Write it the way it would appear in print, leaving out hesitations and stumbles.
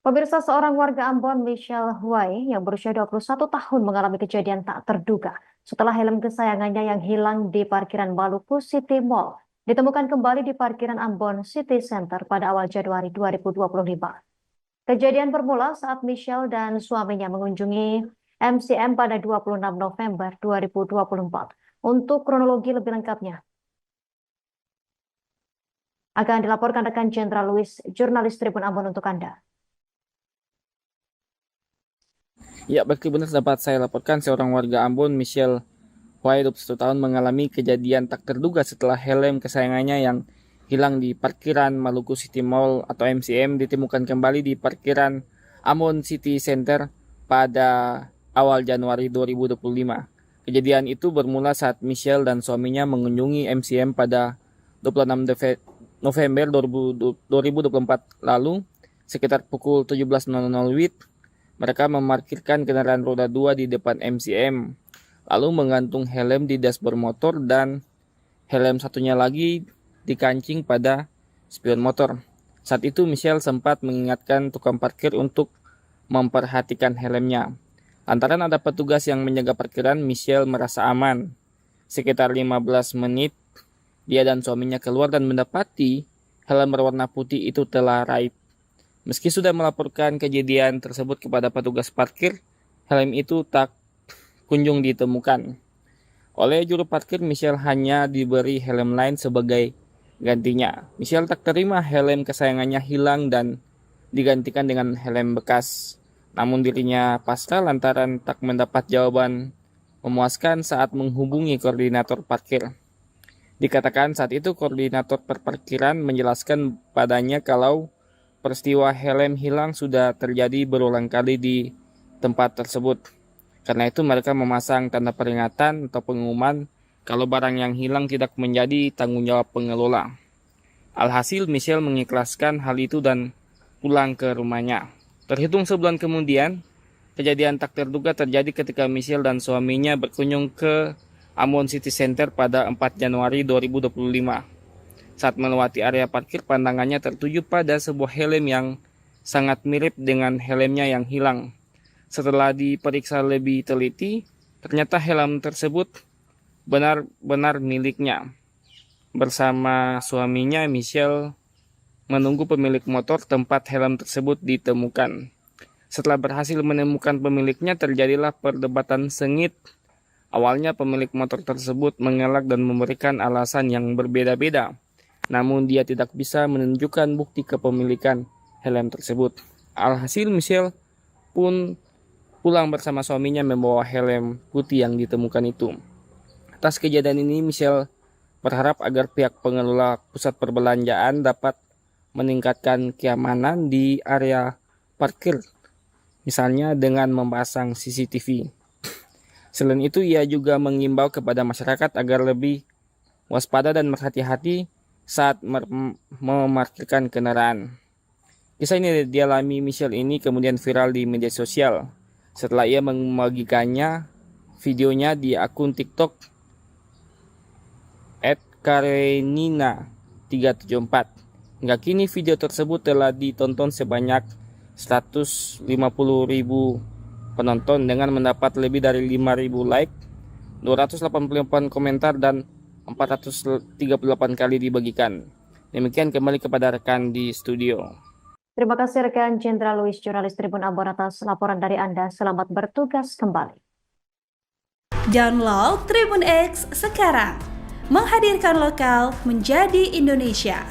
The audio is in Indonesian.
Pemirsa, seorang warga Ambon, Michelle Huai, yang berusia 21 tahun mengalami kejadian tak terduga setelah helm kesayangannya yang hilang di parkiran Maluku City Mall ditemukan kembali di parkiran Ambon City Center pada awal Januari 2025. Kejadian bermula saat Michelle dan suaminya mengunjungi MCM pada 26 November 2024. Untuk kronologi lebih lengkapnya akan dilaporkan rekan Jenderal Luis, jurnalis Tribun Ambon untuk Anda. Ya, benar dapat saya laporkan seorang warga Ambon, Michelle Huai, 21 tahun, mengalami kejadian tak terduga setelah helm kesayangannya yang hilang di parkiran Maluku City Mall atau MCM ditemukan kembali di parkiran Ambon City Center pada awal Januari 2025. Kejadian itu bermula saat Michelle dan suaminya mengunjungi MCM pada 26 November 2024 lalu sekitar pukul 17.00 WIB. Mereka memarkirkan kendaraan roda 2 di depan MCM, lalu menggantung helm di dashboard motor dan helm satunya lagi dikancing pada spion motor. Saat itu Michelle sempat mengingatkan tukang parkir untuk memperhatikan helmnya. Lantaran ada petugas yang menjaga parkiran, Michelle merasa aman. Sekitar 15 menit, dia dan suaminya keluar dan mendapati helm berwarna putih itu telah raib. Meski sudah melaporkan kejadian tersebut kepada petugas parkir, helm itu tak kunjung ditemukan. Oleh juru parkir, Michelle hanya diberi helm lain sebagai gantinya. Michelle tak terima helm kesayangannya hilang dan digantikan dengan helm bekas. Namun dirinya pasrah lantaran tak mendapat jawaban memuaskan saat menghubungi koordinator parkir. Dikatakan saat itu koordinator perparkiran menjelaskan padanya kalau peristiwa helm hilang sudah terjadi berulang kali di tempat tersebut. Karena itu mereka memasang tanda peringatan atau pengumuman kalau barang yang hilang tidak menjadi tanggung jawab pengelola. Alhasil Michelle mengikhlaskan hal itu dan pulang ke rumahnya. Terhitung sebulan kemudian, kejadian tak terduga terjadi ketika Michelle dan suaminya berkunjung ke Ambon City Center pada 4 Januari 2025. Saat melewati area parkir, pandangannya tertuju pada sebuah helm yang sangat mirip dengan helmnya yang hilang. Setelah diperiksa lebih teliti, ternyata helm tersebut benar-benar miliknya. Bersama suaminya, Michelle menunggu pemilik motor tempat helm tersebut ditemukan. Setelah berhasil menemukan pemiliknya, terjadilah perdebatan sengit. Awalnya pemilik motor tersebut mengelak dan memberikan alasan yang berbeda-beda. Namun dia tidak bisa menunjukkan bukti kepemilikan helm tersebut. Alhasil Michelle pun pulang bersama suaminya membawa helm putih yang ditemukan itu. Atas kejadian ini, Michelle berharap agar pihak pengelola pusat perbelanjaan dapat meningkatkan keamanan di area parkir, misalnya dengan memasang CCTV. Selain itu, ia juga mengimbau kepada masyarakat agar lebih waspada dan berhati-hati saat memarkirkan kendaraan. Kisah ini dialami Michelle ini kemudian viral di media sosial setelah ia membagikannya videonya di akun TikTok @karenina374. Hingga kini video tersebut telah ditonton sebanyak 150.000 penonton dengan mendapat lebih dari 5.000 like, 288 komentar dan 438 kali dibagikan. Demikian, kembali kepada rekan di studio. Terima kasih rekan Jenderal Luis, jurnalis Tribun Ambon atas laporan dari Anda. Selamat bertugas kembali. Download Tribun X sekarang, menghadirkan lokal menjadi Indonesia.